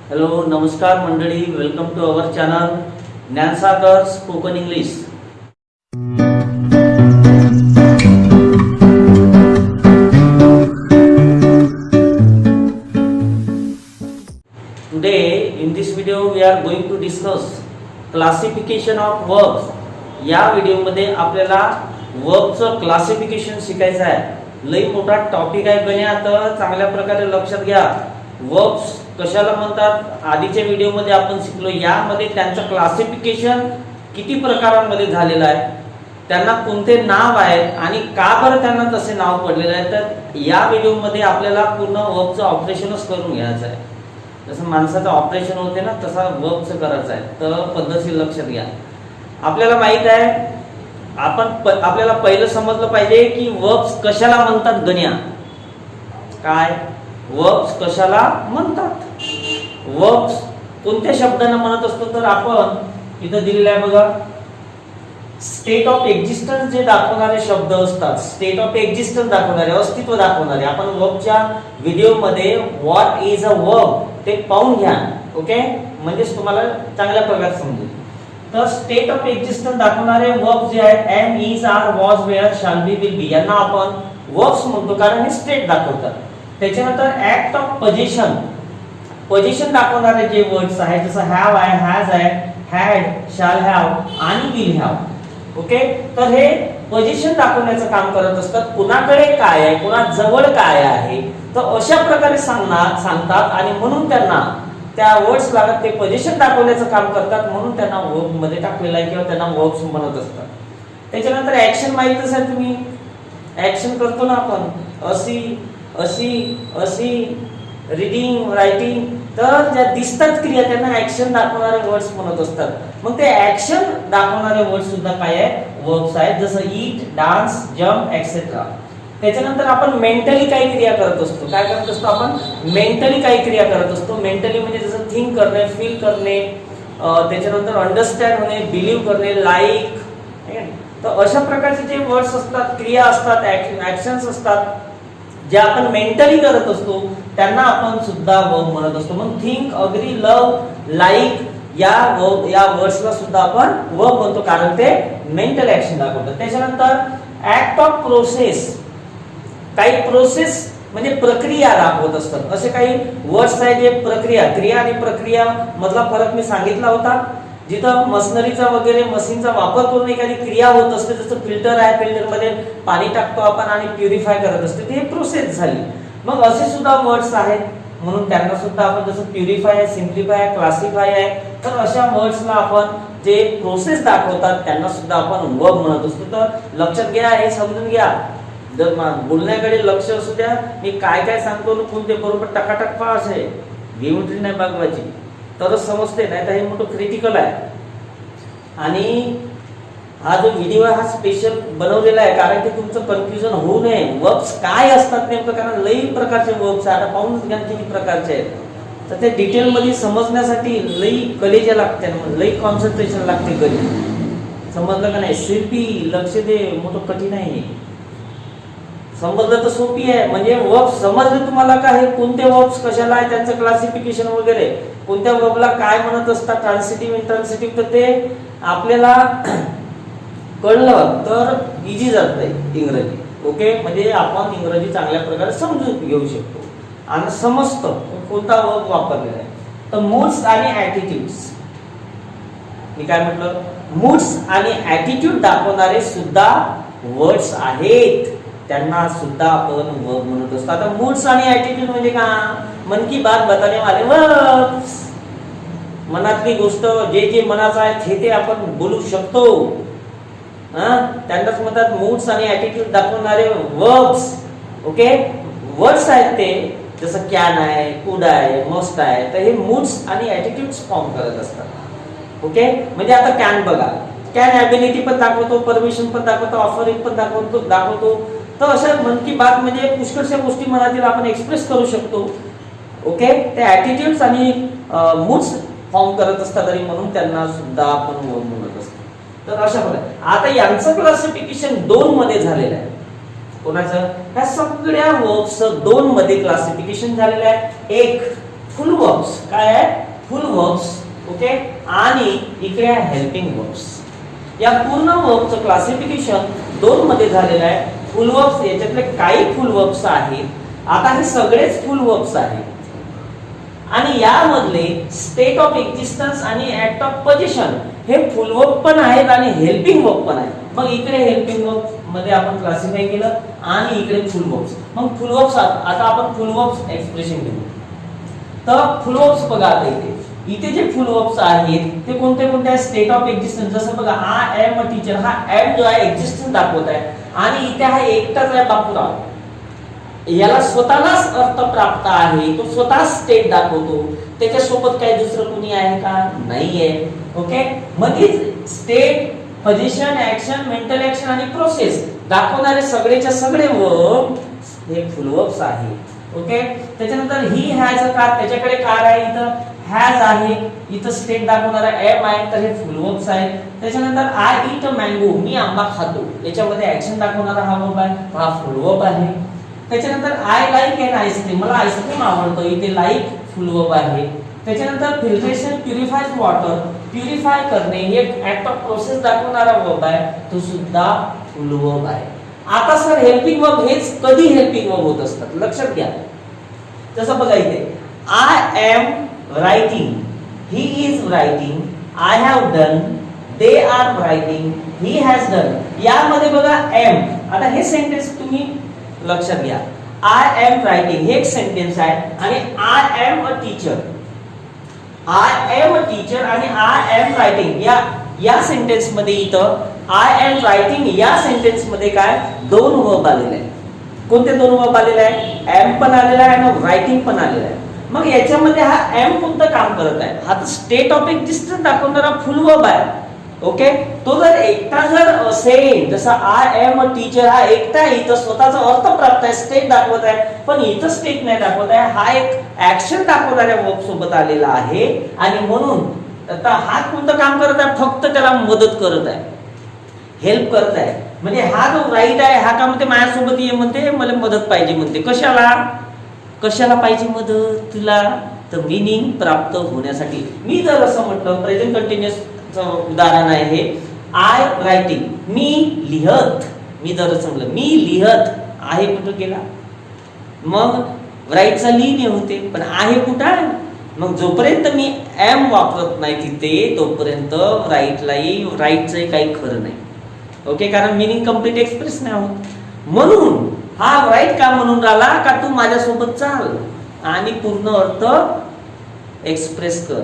Hello नमस्कार मंडळी, welcome to our channel Gyansagar spoken English. Today in this video we are going to discuss classification of verbs. या video मध्ये आपल्याला वर्बचं classification शिकायचं आहे. लई मोठा टॉपिक आहे गण्या, तर चांगल्या प्रकारे लक्षात घ्या. वर्ब्स कशाला म्हणतात आधीच्या व्हिडिओ मध्ये आपण शिकलो. यामध्ये त्यांचं क्लासिफिकेशन किती प्रकारांमध्ये झालेलं आहे, त्यांना कोणते नाव आहेत आणि का बरं त्यांना तसे नाव पडलेले आहे, तर या व्हिडिओ मध्ये आपल्याला पूर्ण वर्बचं ऑपरेशनच करून घ्यायचं आहे. जसं माणसाचं ऑपरेशन होते ना, तसा वर्बचं करायचं आहे. तर पद्धतशीर लक्षात घ्या. आपल्याला माहित आहे, आपल्याला पहिलं समजलं पाहिजे की वर्ब्स कशाला म्हणतात गण्या. काय वर्ब्स कशाला म्हणतात? वर्ब्स कोणत्या शब्दांना म्हणत असतो, तर आपण इथं दिलेलं आहे बघा, स्टेट ऑफ एक्झिस्टन्स जे दाखवणारे शब्द असतात, स्टेट ऑफ एक्झिस्टन्स दाखवणारे, अस्तित्व दाखवणारे. आपण वर्बच्या व्हिडिओ मध्ये व्हॉट इज अ वर्ब ते पाहून घ्या. ओके, म्हणजेच तुम्हाला चांगल्या प्रकारे समजेल. तर स्टेट ऑफ एक्झिस्टन्स दाखवणारे वर्ब जे आहेत, am, is, are, was, were, shall be, will be, यांना आपण वर्ब्स म्हणतो, कारण हे स्टेट दाखवतात. त्याच्यानंतर ऍक्ट ऑफ पोझिशन, पोझिशन दाखवणारे जे वर्ड्स आहेत, जसं हॅव आहे, हॅज आहे, हॅड, शॅल हॅव आणि विल हॅव. ओके, तर हे पोझिशन दाखवण्याचं काम करत असतात. कुणाकडे काय आहे, कुणा जवळ काय आहे, तर अशा प्रकारे सांगतात आणि म्हणून त्यांना त्या वर्ड्स लागत ते पोझिशन दाखवण्याचं काम करतात, म्हणून त्यांना वर्ब मध्ये टाकलेलं आहे किंवा त्यांना वर्ब्स म्हणत असतात. त्याच्यानंतर ऍक्शन माहितच आहे, तुम्ही ऍक्शन करतो ना आपण, अशी अशी अशी, रीडिंग, रायटिंग, तर ज्या दिसतात क्रिया त्यांना ऍक्शन दाखवणारे वर्ड्स म्हणत असतात. मग ते ऍक्शन दाखवणारे वर्ड्स सुद्धा काय आहे, वर्ब्स आहेत, जसं ईट, डान्स, जम्प एक्सेट्रा. त्याच्यानंतर आपण मेंटली काही क्रिया करत असतो. काय करत असतो आपण? मेंटली काही क्रिया करत असतो. मेंटली म्हणजे जसं थिंक करणे, फील करणे, त्याच्यानंतर अंडरस्टँड होणे, बिलीव्ह करणे, लाईक. तर अशा प्रकारचे जे वर्ड्स असतात, क्रिया असतात, ऍक्शन्स असतात, जे आपण मेंटली करत असतो, त्यांना आपण सुद्धा वर्ब म्हणत असतो. मग थिंक, अग्री, लव, लाईक या वर्ड्सला सुद्धा आपण वर्ब म्हणतो, कारण ते मेंटल ऍक्शन दाखवतात. त्याच्यानंतर ऍक्ट ऑफ प्रोसेस, काही प्रोसेस म्हणजे प्रक्रिया दाखवत असतात. असे काही वर्ड्स आहेत जे प्रक्रिया, क्रिया आणि प्रक्रिया मधला फरक मी सांगितला होता. जिथं मशिनरीचा वगैरे मशीनचा वापर करून एखादी क्रिया होत असते, जसं फिल्टर आहे, फिल्टर मध्ये पाणी टाकतो आपण आणि प्युरिफाय करत असते, ते प्रोसेस झाली. मग असे सुद्धा वर्ड्स आहेत, म्हणून त्यांना सुद्धा आपण जसं प्युरिफाय आहे, सिम्प्लिफाय आहे, क्लासिफाय आहे, तर अशा वर्ड्सला आपण जे प्रोसेस दाखवतात त्यांना सुद्धा आपण वर्ब म्हणत असतो. तर लक्षात घ्या, हे समजून घ्या. जर बोलण्याकडे लक्ष असू द्या, मी काय काय सांगतो कोणते बरोबर टकाटक पास आहे, गेमट्री नाही बघवायची, तरच समजते, नाही तर हे मोठं क्रिटिकल आहे. आणि हा जो व्हिडिओ आहे हा स्पेशल बनवलेला आहे, कारण की तुमचं कन्फ्युजन होऊ नये. वर्ब्स काय असतात नेमकं, कारण लई प्रकारचे वर्ब्स आहेत, आता पाहून घ्या किती प्रकारचे आहेत. तर ते डिटेल मध्ये समजण्यासाठी लई कलेजा लागते, लई कॉन्सन्ट्रेशन लागते. कधी समजलं का नाही? शिल्पी लक्ष दे, मोठं कठीण आहे. समजलं तर सोपी आहे. म्हणजे वर्ब्स समजले तुम्हाला का, हे कोणते वर्ब्स कशाला आहे, त्यांचं क्लासिफिकेशन वगैरे, कोणत्या वर्बला काय म्हणत असतात, ट्रान्सिटिव्ह, इंट्रान्सिटिव्ह, तर ते आपल्याला कळलं तर इझी जात आहे इंग्रजी. ओके, म्हणजे आपण इंग्रजी चांगल्या प्रकारे समजून घेऊ शकतो आणि समजतं कोणता वर्ब वापरलेला आहे. तर मूड्स आणि ऍटिट्यूड्स, मी काय म्हटलं, मूड्स आणि ऍटिट्यूड दाखवणारे सुद्धा वर्ड्स आहेत, त्यांना सुद्धा आपण वर्ब म्हणत असतो. आता मूड्स आणि ऍटिट्यूड म्हणजे का, मन की बात बताने वाले वर्ब्स. मनातली गोष्ट, जे जे मनाचं आहे ते आपण बोलू शकतो, त्यांनाच म्हणतात मूड्स आणि ऍटिट्यूड दाखवणारे वर्ब्स. ओके, वर्ड्स आहेत ते, जसं कॅन आहे, कुड आहे, मस्ट आहे, तर हे मूड्स आणि ऍटिट्यूड्स फॉर्म करत असतात. ओके, म्हणजे आता कॅन बघा, कॅन ॲबिलिटी पण दाखवतो, परमिशन पण दाखवतो, ऑफरिंग पण दाखवतो. तर अशा मन की बात म्हणजे पुष्कळशा गोष्टी मनातील आपण एक्सप्रेस करू शकतो. ओके, ते ऍटिट्यूड्स आणि मूड्स फॉर्म करत असतात आणि म्हणून त्यांना सुद्धा आपण वर्ब म्हणत असतो. तर अशा प्रकारे आता यांचं क्लासिफिकेशन 2 मध्ये झालेलं आहे. कोणाचं? ह्या सगळ्या वर्ब्स 2 मध्ये क्लासिफिकेशन झालेलं आहे. एक फुल वर्ब्स. काय आहे? फुल वर्ब्स. ओके. आणि इकडे आहे हेल्पिंग वर्ब्स. या पूर्ण वर्बचं क्लासिफिकेशन दोन मध्ये झालेलं आहे. फुल वर्ब्स याच्यातले काही फुल वर्ब्स आहेत. आता हे सगळेच फुल वर्ब्स आहेत आणि यामधले स्टेट ऑफ एक्झिस्टन्स आणि ऍक्ट ऑफ पोझिशन हे फुल वर्ब पण आहेत आणि हेल्पिंग वर्ब पण आहेत. मग इकडे हेल्पिंग वर्ब मध्ये आपण क्लासिफाय केलं आणि इकडे फुल वर्ब्स. मग फुल वर्ब्स आता आपण फुल वर्ब्स एक्सप्रेशन घेऊ. तर फुल वर्ब्स बघा आता इथे जे फुल वर्ब्स आहेत ते कोणते कोणते आहेत? State of existence. जसं बघा आय एम अ टीचर, हा एम जो आहे एक्झिस्टन्स दाखवत आहे आणि इथे हा एकटाच आहे बापूराव. याला स्वतःलाच अर्थ प्राप्त आहे, तो स्वतः स्टेट दाखवतो. त्याच्यासोबत काही दुसरं कोणी आहे का? नाहीये. ओके. म्हणजे state, position, action, mental action आणि प्रोसेस दाखवणारे सगळेच्या सगळे वर्ब हे फुल वर्ब्स आहे. ओके. त्याच्यानंतर ही हॅज अ कार, त्याच्याकडे कार आहे, इथं हॅज आहे, इथं स्टेट दाखवणारा एम आहे, तर हे फुल वर्ब्स आहे. त्याच्यानंतर आय ईट अ मँगो, मी आंबा खातो, याच्यामध्ये ऍक्शन दाखवणारा हा वर्ब आहे, हा फुल वर्ब आहे. त्याच्यानंतर आय लाईक एन आईस्क्रीम, मला आईस्क्रीम आवडतं, इथे लाईक फुल वर्ब आहे. त्याच्यानंतर फिल्ट्रेशन प्युरिफाइज वॉटर, प्युरिफाय करणे हे ऍक्ट ऑफ प्रोसेस दाखवणारा वर्ब आहे, तो सुद्धा फुल वर्ब आहे. आता सर हेल्पिंग वर्ब हेच कधी हेल्पिंग वर्ब होत असतात? लक्षात घ्या. जसं बघा इथे I am writing, he is writing, I have done, they are writing, he has done. यामध्ये बघा एम. आता हे सेंटेन्स तुम्ही लक्षात घ्या. आय एम रायटिंग हे एक सेंटेन्स आहे आणि I am a teacher, I am a teacher आणि आय एम रायटिंग या सेंटेन्स मध्ये इथं आय एम रायटिंग या सेंटेन्स मध्ये काय दोन वर्ब आलेले आहेत. कोणते दोन वर्ब आलेले आहेत? एम पण आलेला आहे आणि रायटिंग पण आलेला आहे. मग याच्यामध्ये हा एम कोणतं काम करत आहे? हा तर स्टेट ऑफ एक्झिस्टन्स दाखवणारा फुल वर्ब आहे. ओके. तो जर एकटा जर असेल, जसा आय एम अ टीचर हा एकटा इथं स्वतःचा अर्थ प्राप्त आहे, स्टेट दाखवत आहे, पण इथं स्टेट नाही दाखवत आहे, हा एक ऍक्शन दाखवणाऱ्या वर्ब सोबत आलेला आहे आणि म्हणून आता हा कोणतं काम करत आहे? फक्त त्याला मदत करत आहे, हेल्प करत आहे. म्हणजे हा जो राईट आहे हा का म्हणते माझ्यासोबत ये म्हणते, मला मदत पाहिजे म्हणते. कशाला पाहिजे मदत तुला? तर मीनिंग प्राप्त होण्यासाठी. मी जर असं म्हटलं प्रेझेंट कंटिन्युअस उदाहरण आहे हे, आय रायटिंग, मी लिहत, मी जर समजलं मी लिहत आहे कुठं गेला? मग राईटचा लिहिणे होते, पण आहे कुठं आहे? मग जोपर्यंत मी एम वापरत नाही तिथे तोपर्यंत राईटचं काही खरं नाही. ओके. कारण मिनिंग कम्प्लीट एक्सप्रेस नाही होत. म्हणून हा राईट का म्हणून राहिला का तू माझ्यासोबत चाल आणि पूर्ण अर्थ एक्सप्रेस कर,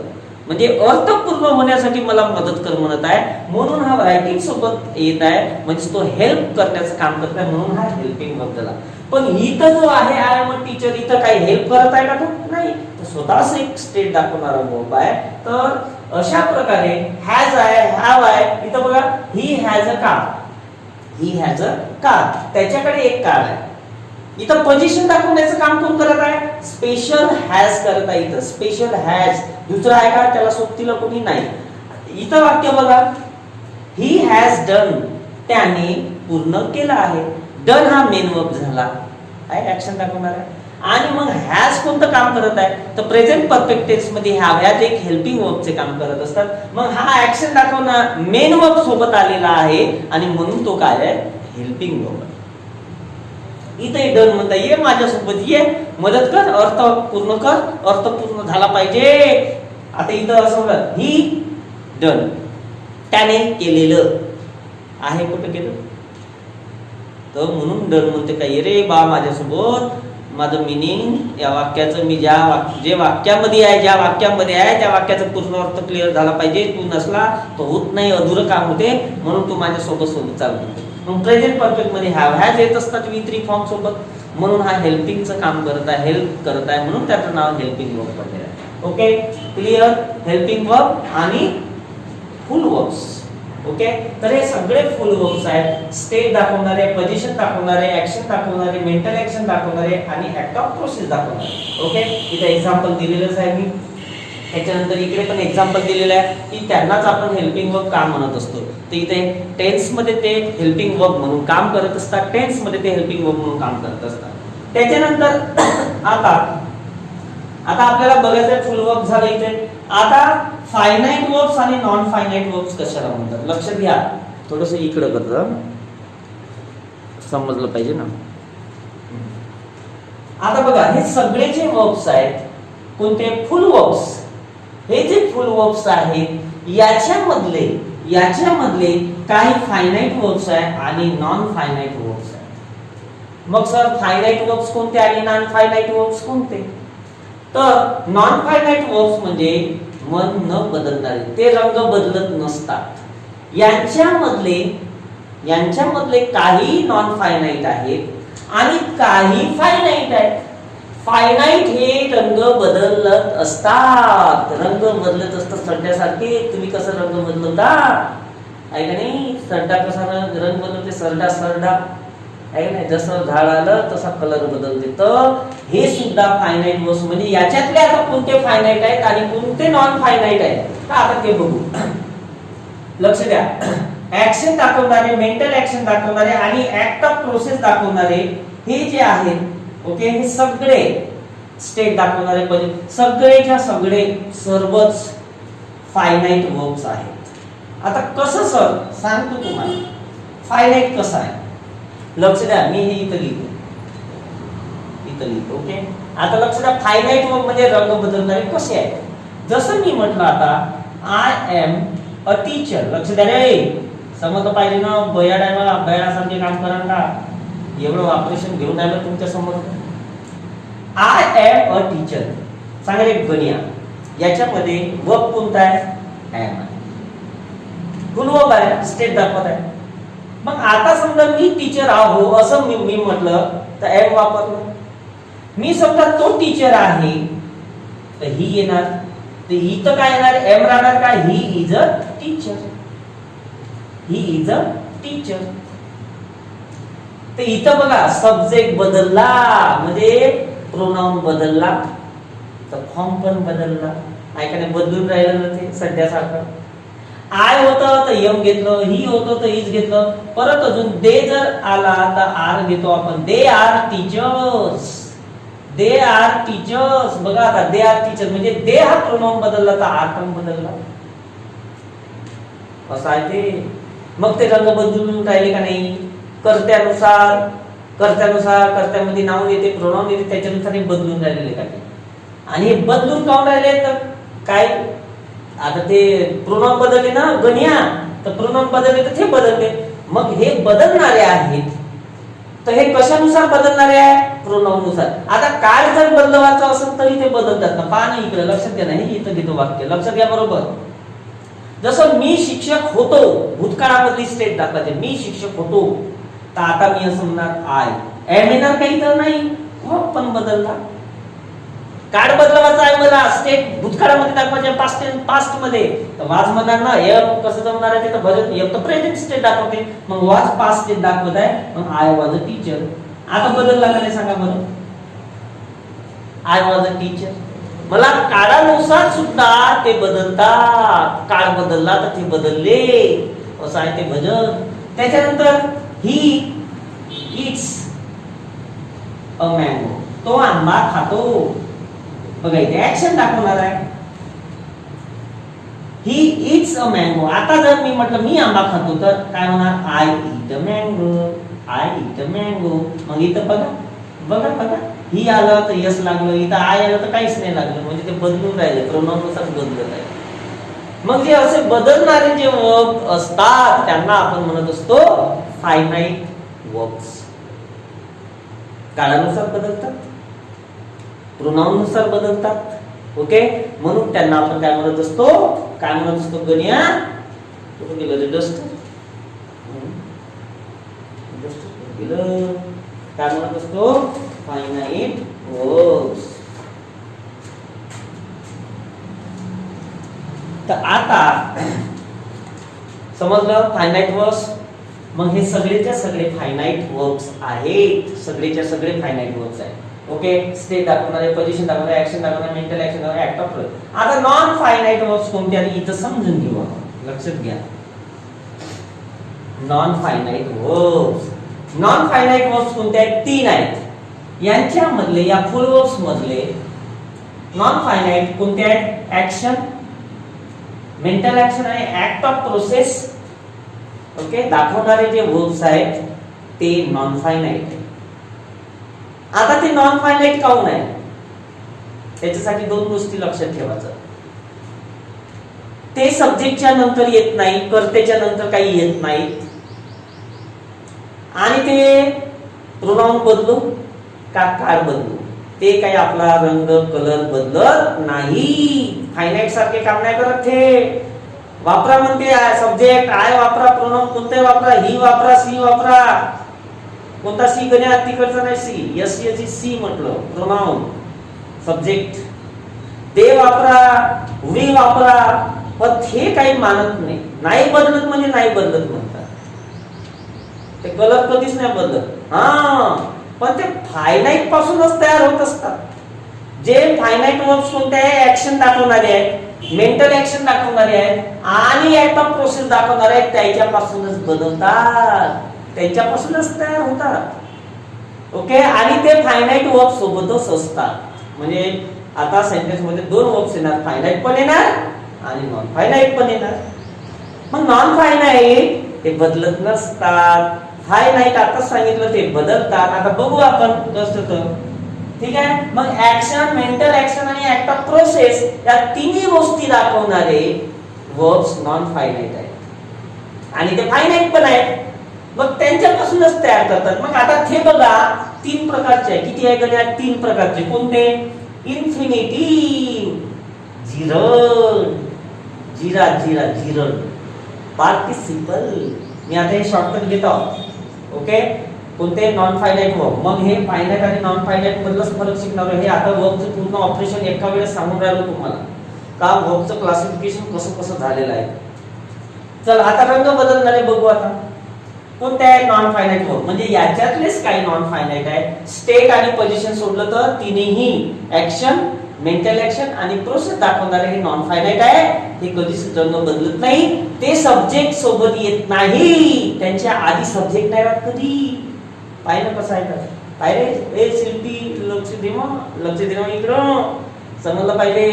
म्हणजे अर्थ पूर्ण होण्यासाठी मला मदत कर म्हणत आहे. म्हणून हा रायटिंग सोबत येत आहे, म्हणजे तो हेल्प करण्याचं काम करत आहे, म्हणून हा हेल्पिंग वर्ब झाला. पण इथं जो आहे आय एम अ टीचर, इथं काही हेल्प करत आहे का तो? नाही. तो स्वतःच एक स्टेट दाखवणारा वर्ब आहे. तर अशा प्रकारे हॅज आहे, हॅव आहे, इथं बघा he has a car, he has a car, त्याच्याकडे एक कार आहे. इथं पोझिशन दाखवण्याचं काम कोण करत आहे? स्पेशल हॅज करत आहे. इथं स्पेशल हॅज दुसरा आहे का? त्याला सोबतीला कोणी नाही. इथं वाक्य बघा ही हॅज डन, त्याने पूर्ण केला आहे. डन हा मेन वर्ब झाला आहे, ऍक्शन दाखवणार आहे. आणि मग हॅज कोणतं काम करत आहे? तर प्रेझेंट परफेक्ट टेन्स मध्ये हॅज एक हेल्पिंग वर्बचे काम करत असतात. मग हा ऍक्शन दाखवणार मेन वर्ब सोबत आलेला आहे आणि म्हणून तो काय आहे? Helping verb. इथे डन म्हणता ये माझ्यासोबत ये, मदत कर, अर्थ पूर्ण कर, अर्थ पूर्ण झाला पाहिजे. आता इथं असं ही डन, त्याने केलेलं आहे, कुठं केलं? तर म्हणून डन म्हणते काय रे बा माझ्यासोबत. माझं मिनिंग या वाक्याचं मी जे वाक्यामध्ये आहे, ज्या वाक्यामध्ये आहे त्या वाक्याचा पूर्ण अर्थ क्लिअर झाला पाहिजे. तू नसला तो होत नाही, अधुरं काम होते, म्हणून तू माझ्या सोबत चालतो. मग प्रेझेंट परफेक्ट मध्ये हॅव हॅज येत असतात V3 फॉर्म सोबत, म्हणून हा हेल्पिंगचं काम करत आहे, हेल्प करत आहे, म्हणून त्याचं नाव हेल्पिंग वर्ब पडलेलं आहे. ओके. क्लिअर? हेल्पिंग वर्ब आणि फुल वर्ब्स. ओके. तर हे सगळे फुल वर्ब्स आहेत, स्टेट दाखवणारे, पोझिशन दाखवणारे, ऍक्शन दाखवणारे, मेंटल ऍक्शन दाखवणारे आणि ऍक्ट ऑफ प्रोसेस दाखवणारे. ओके. इथे एक्झाम्पल दिलेलंच आहे मी. त्याच्यानंतर इकडे पण एक्झाम्पल दिलेलं आहे की त्यांनाच आपण हेल्पिंग वर्ब का म्हणत असतो. तर इथे टेन्स मध्ये ते हेल्पिंग वर्ब म्हणून काम करत असतात, टेन्स मध्ये ते हेल्पिंग वर्ब म्हणून काम करत असतात. त्याच्यानंतर आता आता आपल्याला बघायचं फुल वर्ब झालं इथे. आता फायनाइट वर्ब्स आणि नॉन फायनाइट वर्ब्स कशाला म्हणतात लक्षात घ्या. थोडंसं इकडं करत समजलं पाहिजे ना. आता बघा हे सगळे जे वर्ब्स आहेत कोणते फुल वर्ब्स, हे जे फुल वर्ब्स आहेत याच्यामधले काही फायनाइट वर्ब्स आहे आणि नॉन फायनाइट वर्ब्स आहे. मग सर फायनाइट वर्ब्स कोणते आणि नॉन फायनाइट वर्ब्स कोणते? तर नॉन फायनाइट वर्ब्स म्हणजे मन न बदलणारे, ते रंग बदलत नसतात. यांच्यामधले काही नॉन फायनाइट आहेत आणि काही फायनाइट आहेत. फायनाइट हे रंग बदलत असतात, रंग बदलत असतात सड्यासारखे. तुम्ही कसं रंग बदलता आहे का नाही? सरडा कसा रंग बदलते, सरडा आहे नाही, जसं झाड आलं तसा कलर बदलते. तर हे सुद्धा फायनाइट वर्ब्स म्हणजे याच्यातले आता कोणते फायनाइट आहेत आणि कोणते नॉन फायनाइट आहेत तर आता ते बघू. लक्ष द्या. ऍक्शन दाखवणारे, मेंटल ऍक्शन दाखवणारे आणि ऍक्ट ऑफ प्रोसेस दाखवणारे हे जे आहेत, ओके, हे सगळे स्टेट दाखवणारे सगळेच्या सगळे सर्वच फायनाइट वर्ब्स आहेत. आता कसं सर सांगतो तुम्हाला फायनाइट कसं आहे. लक्ष द्या, मी हे इथं लिहितो. ओके. आता लक्ष द्या, फायनाइट वर्ब म्हणजे रंग बदलणारे कसे आहेत. जसं मी म्हटलं आता आय एम अ टीचर. लक्ष द्या रे, समजलं पाहिजे ना. बयाडासारखे काम करा का, एवढं ऑपरेशन घेऊन आलं तुमच्या समोर. आय एम अ टीचर सांगा रे गणिया. याच्यामध्ये वर्ब कोणता आहे? एम आहे. फुल वर्ब आहे, स्टेट दाखवत आहे. मग आता समजा मी टीचर आहो असं मी म्हटलं तर एम वापरलं. मी समजा तो टीचर आहे तर ही येणार, तर इथं काय येणार? एम राहणार का? He is a teacher. तर इथं बघा सब्जेक्ट बदलला म्हणजे प्रोनाउन बदलला, तर फॉर्म पण बदलला. ऐकाने बदलून राहिलं ना ते सध्यासारखं. आय होतं तर एम घेतलं, ही होतं तर इज घेतलं. परत अजून दे जर आला तर आर घेतो आपण. They are teachers. बघा आता दे आर टीचर म्हणजे दे हा प्रोनाउन बदलला तर आर पण बदलला. असं आहे ते. मग ते रंग बदलून राहिले का नाही? कर्त्यानुसार कर्त्यामध्ये नाऊन येते, प्रोनाउन येते, त्याच्यानुसार हे बदलून राहिलेले का. आणि हे बदलून काऊन राहिले तर काय, आता ते प्रोनाउन बदलले ना गणिया, तर प्रोनाउन बदलले तर ते बदलले. मग हे बदलणारे आहेत तर हे कशानुसार बदलणारे आहे? प्रोनाउन नुसार. आता काय जर बदलवायचं असेल तरी ते बदलतात ना. पहा ना इकडे, लक्षात घ्या. नाही इथं घेतो वाक्य, लक्षात घ्या बरोबर. जसं मी शिक्षक होतो, भूतकाळामधली स्टेट दाखवायचे. मी शिक्षक होतो तर आता मी असं म्हणणार आय. एम येणार काही तर नाही, मग पण बदलला. कार्ड बदलवायचा आहे मला, स्टेट भूतकाळामध्ये दाखवायचे, पास्ट मध्ये, तर वाज म्हणणार ना. एम कसं जमणार आहे ते, तर एम तर प्रेझेंट स्टेट दाखवते, मग वाज पास्ट स्टेट दाखवत आहे, मग आय वॉज अ टीचर. आता बदलला का नाही सांगा बरं? I was a teacher. मला काळानुसार सुद्धा ते बदलतात. काळ बदलला तर ते बदलले, असं आहे ते भजन. त्याच्यानंतर ही इट्स अ मँगो. तो आंबा खातो. बघा इथे ऍक्शन दाखवणार आहे. ही इट्स अ मँगो. आता जर मी म्हटलं मी आंबा खातो तर काय होणार? I it a mango. मग इथं बघा ही आलं तर यस लागलं, इथं आय आलं तर काहीच नाही लागलं. म्हणजे ते बदलून राहिले, प्रोनाउननुसार बदलत आहे. मग जे असे बदलणारे जे वर्ब असतात त्यांना आपण म्हणत असतो फायनाइट वर्ब्स. काळानुसार बदलतात, प्रोनाउन नुसार बदलतात. ओके, म्हणून त्यांना आपण काय म्हणत असतो? गणिया. कुठे गेलं रे डस्टर? काय म्हणत असतो? Finite verbs. तर आता समजलं फायनाइट वर्ब्स. मग हे सगळेच्या सगळे फायनाइट वर्ब्स आहेत. सगळेच्या सगळे फायनाइट वर्ब्स आहेत. ओके, स्टेट दाखवणारे, पोझिशन दाखवणारे, ऍक्शन दाखवणारे, मेंटल ऍक्शन दाखवणारे, ऍक्ट ऑफ प्रोसेस. आता नॉन फायनाइट वर्ब्स कोणते आणि इथं समजून घेऊ आपण. लक्षात घ्या. नॉन फायनाइट वर्ब्स कोणते आहेत? 3 आहेत. यांच्यामधले, या फुल वर्ब्स मधले नॉन फायनाइट कोणते आहेत? ऍक्शन, मेंटल ऍक्शन आणि ऍक्ट ऑफ प्रोसेस ओके दाखवणारे जे वर्ब्स आहेत ते नॉन फायनाइट. आता ते नॉन फायनाइट काऊन आहे? त्याच्यासाठी दोन गोष्टी लक्षात ठेवायचं. ते सब्जेक्टच्या नंतर येत नाही, कर्तेच्या नंतर काही येत नाही, आणि ते प्रोनाउन बदलू का काळ बदलू ते काही आपला रंग कलर बदलत नाही. फायनाइट सारखे काम नाही करत. ते वापरा म्हणते सब्जेक्ट आय वापरा, प्रोनाउन कोणते वापरा, ही वापरा, सी वापरा. कोणता सी गण्या तिकडचा नाही, सी एस सी म्हटलं प्रोनाउन सब्जेक्ट. ते वापरा, वी वापरा, पण हे काही मानत नाही. नाही बदलत म्हणजे नाही बदलत म्हणतात. ते कलर कधीच नाही बदलत. पण ते फायनाइट पासूनच तयार होत असतात. जे फायनाइट वर्ब्स कोणते आहे? ऍक्शन दाखवणारे आहेत, मेंटल ऍक्शन दाखवणारे आहेत आणि ऍक्ट ऑफ प्रोसेस दाखवणारे आहेत. त्याच्यापासूनच बदलतात, त्यांच्यापासूनच तयार होतात ओके. आणि ते फायनाइट वर्ब सोबतच असतात. म्हणजे आता सेंटेन्स मध्ये दोन वर्ब्स येणार, फायनाइट पण येणार आणि नॉन फायनाइट पण येणार. मग नॉन फायनाइट ते बदलत नसतात, फायनाइट आता सांगितलं ते बदलतात. आता बघू आपण कसं. ठीक आहे. मग ऍक्शन, मेंटल ऍक्शन आणि ऍक्ट ऑफ प्रोसेस या तिन्ही गोष्टी दाखवणारे वर्ब्स नॉन फायनाइट आहेत आणि ते फायनाइट पण आहेत. मग त्यांच्यापासूनच तयार करतात. मग आता हे बघा तीन प्रकारचे आहे. किती आहे गड्या? तीन प्रकारचे. कोणते? इन्फिनिटिव्ह, जिरड, जिरा जिरा जिरड, पार्टिसिपल. मी आता हे शॉर्टकट घेतो ओके. कोणते? Non finite verb. मग हे फायनाइट आणि नॉन फायनाइट मधलंच फरक शिकणार आहे. हे आता वर्बचं पूर्ण ऑपरेशन एका वेळेस सांगून राहिलो तुम्हाला का वर्बचं क्लासिफिकेशन कसं कसं झालेलं आहे. चल आता रंग बदलणारे बघू. आता कोणते आहे? Non finite verb. म्हणजे याच्यातलेच काही नॉन फायनाइट आहे. स्टेट आणि पोझिशन सोडलं तर तिन्ही ऍक्शन, मेंटल ऍक्शन आणि प्रोसेस दाखवणारे हे नॉन फायनाइट आहे. हे कधीच रंग बदलत नाही. ते सब्जेक्ट सोबत येत नाही, त्यांच्या आधी सब्जेक्ट नाही राहत कधी. पाहिलं कसं आहे? तर पाहिजे ए शिल्पी लक्ष दे मग इकडं समजलं पाहिजे.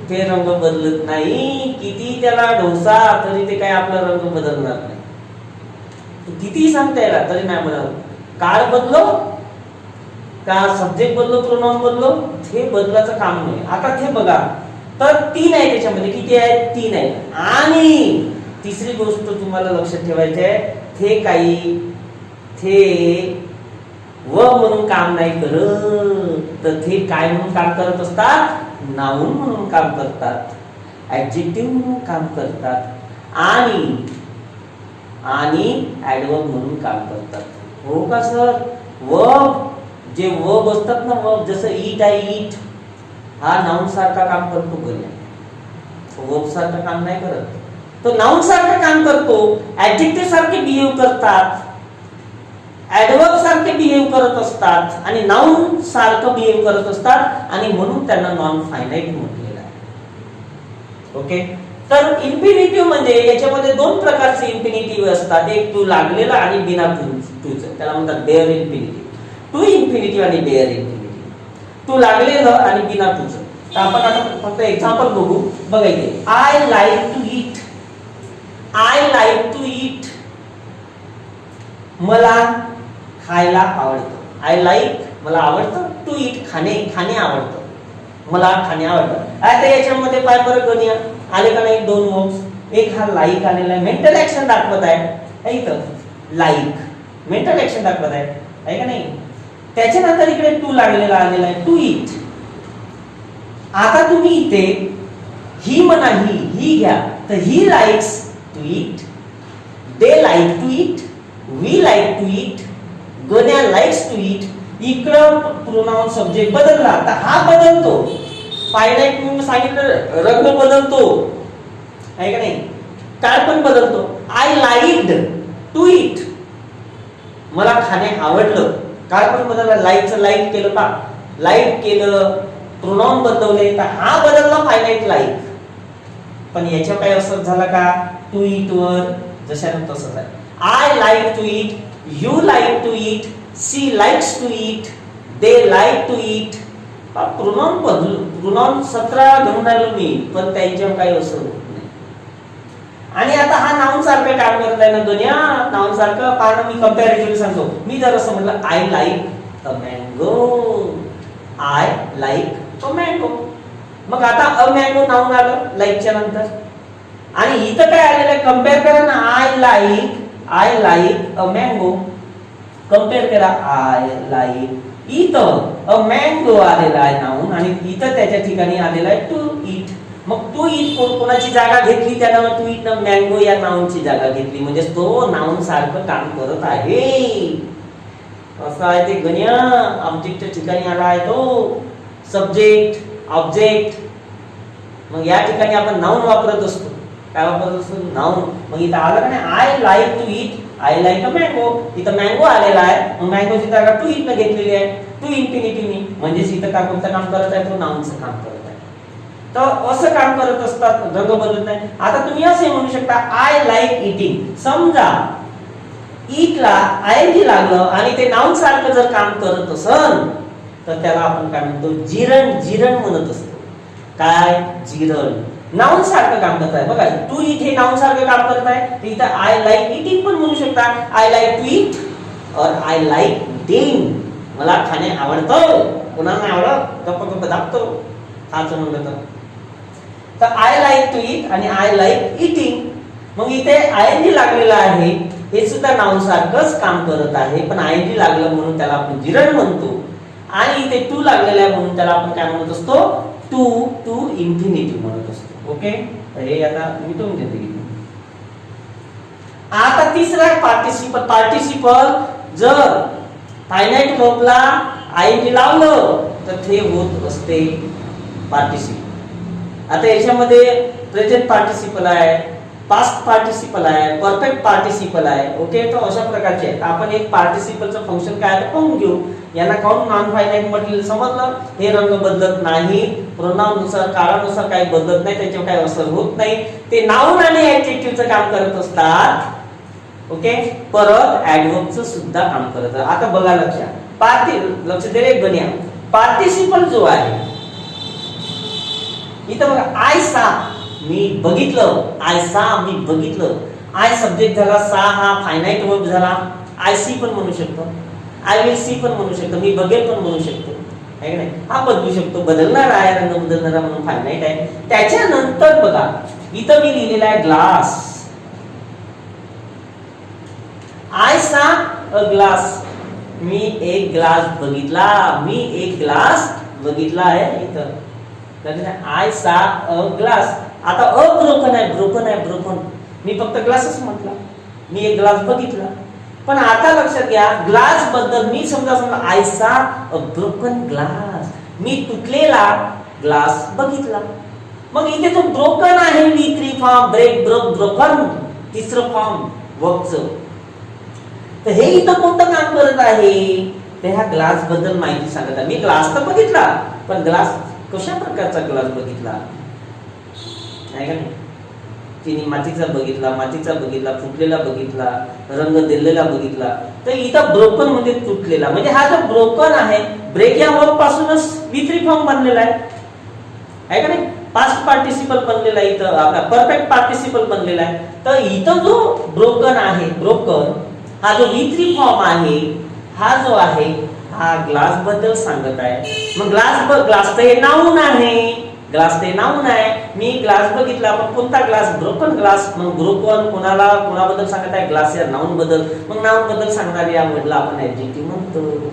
ते रंग बदलत नाही. किती त्याला ढोसा तरी ते काय आपला रंग बदलणार नाही. किती सांगता येईल तरी नाही बदलत. काळ बदलो का सब्जेक्ट बदलो, प्रोनाउन बदलो, हे बदलाचं काम नाही. आता ते बघा तर तीन आहे त्याच्यामध्ये. किती आहेत? तीन आहे. आणि तिसरी गोष्ट तुम्हाला लक्षात ठेवायची आहे, ते काही ते वर्ब म्हणून काम नाही करत, तर ते काय म्हणून काम करत असतात? नाउन म्हणून काम करतात, ऍडजेक्टिव्ह म्हणून काम करतात आणि ऍडवर्ब म्हणून काम करतात. हो का सर? वर्ब जे वर्ब असतात ना, वर्ब जसं ईट आहे, ईट हा नाउन सारखा काम करतो गण्या, वर्ब सारखं काम नाही करत. तो नाउन सारखं काम करतो, ऍडजेक्टिव्ह सारखे बिहेव करतात, ऍडवर्ब सारखे बिहेव करत असतात आणि नाउन सारखं बिहेव करत असतात आणि म्हणून त्यांना नॉन फायनाइट म्हटलेलं आहे. ओके. तर इन्फिनिटिव्ह म्हणजे याच्यामध्ये दोन प्रकारचे इन्फिनिटिव्ह असतात. एक टू लागलेला आणि बिना टूचं, त्याला म्हणतात बेअर इन्फिनिटिव्ह. टू इन्फिनिटिव्ह आणि बेअर इन्फिनिटिव्ह. टू लागलेलं आणि बिना टूचं. तर आपण आता फक्त एक्झाम्पल बघू. बघा इथे I like to eat, I like to eat मला खायला आवडतं. आय लाईक मला आवडतं, टू ईट खाणे आवडतं, मला खाणे आवडतं. आता याच्यामध्ये पाय बरं गणिया आले का नाही? दोन वर्ब्स. एक हा लाईक आलेला आहे, मेंटल ऍक्शन दाखवत आहे इथं. लाईक मेंटल ऍक्शन दाखवत आहे का नाही? त्याच्यानंतर इकडे टू लागलेला आलेला आहे, टू ईट. आता तुम्ही इथे ही म्हणा, ही घ्या, तर ही likes to eat, they like to eat, we like to eat, Ganya likes to eat. इकडं प्रोनाउन सब्जेक्ट बदलला तर हा बदलतो. फायनाइट मी सांगितलं रंग बदलतो आहे का नाही? काळ पण बदलतो. आय लाईक्ड टू ईट मला खाणे आवडलं, काळ पण बदलला. लाईकचं लाईक केलं का? लाईक केलं, प्रोनाउन बदलवले तर हा बदलला फायनाइट लाईक. पण याच्या काय असर झाला का? टू ईट वर जशानं तसंच आहे. I like to eat, you like to eat, she likes to eat, they like to eat, pronoun 17 घेऊन राहिलो मी, पण त्यांच्यावर काही असर होत नाही. आणि आता हा नाउन सारखं काम करत आहे ना दुनिया, नाउन सारखं. पाहणं मी कंपॅरेटिव्ह सांगतो. मी जर असं म्हटलं I like a mango, I like a mango, मग आता अ मँगो नाउन आलं लाईकच्या नंतर. आणि इथं काय आलेलं आहे, कम्पेअर करा ना. I like a mango, compare करा. आय लाईक, इथं अ मँगो आलेला आहे नाउन, आणि इथं त्याच्या ठिकाणी आलेला आहे टू ईट. मग टू ईट कोणाची जागा घेतली, त्यानं टू ईट न मँगो या नाउनची जागा घेतली, म्हणजे तो नाउन सारखं काम करत आहे. असं आहे ते गण्या. ऑब्जेक्टच्या ठिकाणी आला आहे तो सब्जेक्ट ऑब्जेक्ट. मग या ठिकाणी आपण नाउन वापरत असतो. काय वापरत असतो? नाउन. मग इथं आलं का नाही, I like to eat, I like a mango. इथं मँगो आलेला आहे, मग मँगोची जागा टू ईट न घेतलेली आहे, टू इन्फिनिटीनी. म्हणजे इथं का कोणतं काम करत आहे, तो नाउनचं काम करत आहे. तर असं काम करत असतात, रंग बदलत नाही. आता तुम्ही असे म्हणू शकता आय लाईक इटिंग. समजा ईटला आयएनजी लागलं आणि ते नाउन सारखं जर काम करत असल, तर त्याला आपण काय म्हणतो, जिरण म्हणत असतो. काय? जिरण. नाउन सारखं काम करत आहे. बघा टू ईट हे नाउन सारखं काम करत आहे, तर इथं आय लाईक इटिंग पण म्हणू शकता. आय लाईक टू ईट और आय लाईक इटिंग. मला खाणे आवडतं. कोणाला नाही आवडत? गप्प गप्प दाबतो खायचं म्हणलं तर आय लाईक टू ईट आणि आय लाईक इटिंग. मग इथे आयएनजी लागलेला आहे, हे सुद्धा नाउन सारखंच काम करत आहे, पण आयएनजी लागलं म्हणून त्याला आपण जिरण म्हणतो. आणि इथे टू लागलेला आहे म्हणून त्याला आपण काय म्हणत असतो, टू इन्फिनिटी म्हणत असतो. ओके, हे आता मिटवून घेते. आता तिसरा आहे पार्टिसिपल. पार्टिसिपल जर फायनाइट वर्बला आयएनजी लावलं तर ते होत असते पार्टिसिपल. आता याच्यामध्ये प्रेझेंट पार्टिसिपल आहे, पास्ट पार्टिसिपल आहे, परफेक्ट पार्टिसिपल आहे. ओके, तर अशा प्रकारचे आहेत. आपण एक पार्टिसिपलचं फंक्शन काय आहे पाहून घेऊ. यांना काऊन नॉन फायनाइट म्हटलेलं समजलं. हे रंग बदलत नाही, प्रोनाउन नुसार काळानुसार काही बदलत नाही, त्याच्यावर काही असर होत नाही. ते नाउन आणि ऍडजेक्टिव्हचं काम करत असतात. ओके, परत ऍडव्हर्बचं सुद्धा काम करत. आता बघा लक्ष दे रे गण्या. पार्टिसिपल जो आहे इथं बघा, आय सा मी बघितलं, आय सा मी बघितलं. आय सब्जेक्ट झाला, सा हा फायनाइट वर्ब झाला. आय सी पण म्हणू शकतो, आय विल सी पण म्हणू शकतो, मी बघेल पण म्हणू शकतो, आहे की नाही. हा बदलू शकतो, बदलणारा आहे, रंग बदलणारा म्हणून फायनाइट आहे. त्याच्यानंतर बघा इथं मी लिहिलेला आहे ग्लास. आय सा अ ग्लास, मी एक ग्लास बघितला, मी एक ग्लास बघितला आहे इथं. आय सा अ ग्लास. आता अब्रोकन आहे, ब्रोकन. मी फक्त ग्लासच म्हटला, मी एक ग्लास बघितला. पण आता लक्षात घ्या, ग्लास बद्दल मी समजा आय सा अ ब्रोकन ग्लास, मी तुटलेला ग्लास बघितला. मग इथे जो ब्रोकन आहे, V3 form, break, broke, broken, तिसरं फॉर्म वर्बचं. तर हे इथं कोणतं काम करत आहे, ते ह्या ग्लास बद्दल माहिती सांगत आहे. मी ग्लास तर बघितला, पण ग्लास कशा प्रकारचा ग्लास बघितला, नाही का नाही. तिने मातीचा बघितला, फुटलेला बघितला, रंग दिलेला बघितला. तर इथं ब्रोकन म्हणजे तुटलेला. म्हणजे हा जो ब्रोकन आहे, ब्रेक या वर्ब पासूनच V3 फॉर्म बनलेला आहे का नाही. पास्ट पार्टिसिपल बनलेला आहे, इथं आपला परफेक्ट पार्टिसिपल बनलेला आहे. तर इथं जो ब्रोकन आहे, ब्रोकन हा जो V3 फॉर्म आहे, हा जो आहे हा ग्लास बद्दल सांगत आहे. मग ग्लास तर हे नाउन आहे, मी ग्लास बघितला, पण कोणता ग्लास, ब्रोकन ग्लास. मग ब्रोकन कोणाबद्दल सांगत आहे, ग्लास या नाउन बद्दल. मग नाउन बद्दल सांगणारे या वर्डला आपण ऍडजेक्टिव्ह म्हणतो.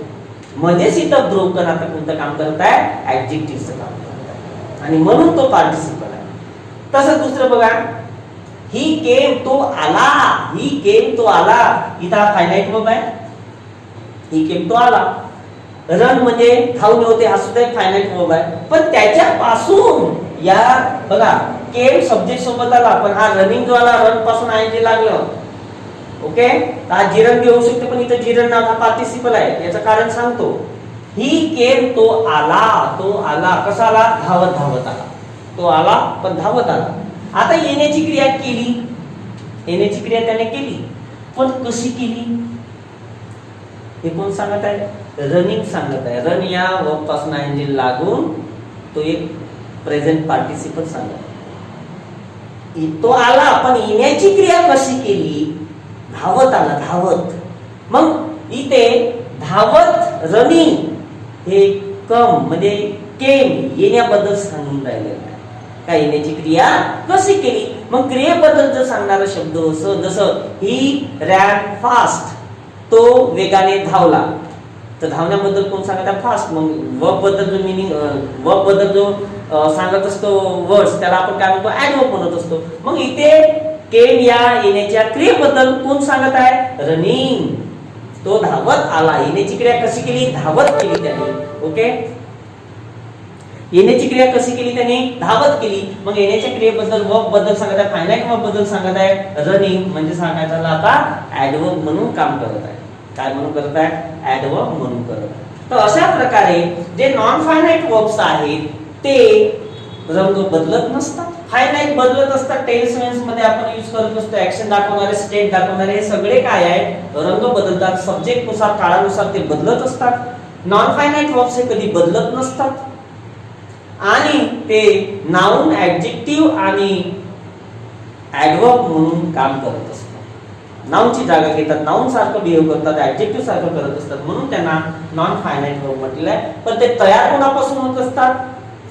म्हणजेच इथं ब्रोकन आता कोणतं काम करत आहे, ऍडजेक्टिव्हचं काम करत आहे, आणि म्हणून तो पार्टिसिपल आहे. तसं दुसरं बघा, ही केम तो आला, इथं फायनाइट वर्ब आहे, ही केम तो आला. रन म्हणजे खाऊन होते, हा सुद्धा एक फायनाइट वर्ब आहे. पण त्याच्यापासून या बघा केम सब्जेक्ट सोबत आला, पण हा रनिंग जो आला, रन पासून आयएनजी लागलं. ओके, हा जिरण घेऊ शकते, पण इथं जिरण नाव हा पार्टिसिपल आहे. याचं कारण सांगतो. ही केम तो आला, कसा आला, धावत आला. तो आला पण धावत आला. आता येण्याची क्रिया त्याने केली, पण कशी केली हे कोण सांगत आहे, रनिंग सांगत आहे. रन या वर्ब पासून आयएनजी लागून तो एक प्रेझेंट पार्टिसिपल सांगत आहे. तो आला, पण येण्याची क्रिया कशी केली? धावत आला, धावत. मग इथे धावत रनिंग हे कम म्हणजे केम येण्याबद्दल सांगून राहिलेलं आहे. काय येण्याची क्रिया कशी केली? मग क्रियेबद्दल जर सांगणारा शब्द जसं ही रॅन फास्ट, तो वेगाने धावला. तर धावण्याबद्दल कोण सांगत आहे? फास्ट. मग वर्ब बद्दल जो मीनिंग, वर्ब बद्दल जो सांगत असतो वर्ड्स, त्याला आपण काय म्हणतो? ऍडवर्ब म्हणत असतो. मग इथे केम या येण्याच्या क्रियेबद्दल कोण सांगत आहे? रनिंग. तो धावत आला. येण्याची क्रिया कशी केली? धावत केली त्याने. ओके, येण्याची क्रिया कशी केली त्याने? धावत केली. मग येण्याच्या क्रियेबद्दल वर्ब बद्दल सांगत आहे, फायनाइट वर्ब बद्दल सांगत आहे. रनिंग म्हणजे सांगायचं आता ऍडवर्ब म्हणून काम करत आहे. काय म्हणून करत आहे? ऍडवर्ब म्हणून करत आहे. तर अशा प्रकारे जे नॉन फायनाइट वर्ब्स आहेत ते रंग बदलत नसतात, फायनाइट बदलत असतात. टेन्स वेन्स मध्ये आपण यूज करत असतो. ऍक्शन दाखवणारे, स्टेट दाखवणारे, हे सगळे काय आहेत? रंग बदलतात. सब्जेक्ट नुसार, काळानुसार ते बदलत असतात. नॉन फायनाइट वर्ब्स हे कधी बदलत नसतात आणि ते नाउन, ऍडजेक्टिव्ह आणि ऍडवर्ब म्हणून काम करत असतात. नाउनची जागा घेतात, नाउन सारखं बिहेव करतात, ऍडजेक्टिव्ह सारखं करत असतात, म्हणून त्यांना नॉन फायनाइट वर्ब म्हटलेलं आहे. पण ते तयार कोणापासून होत असतात?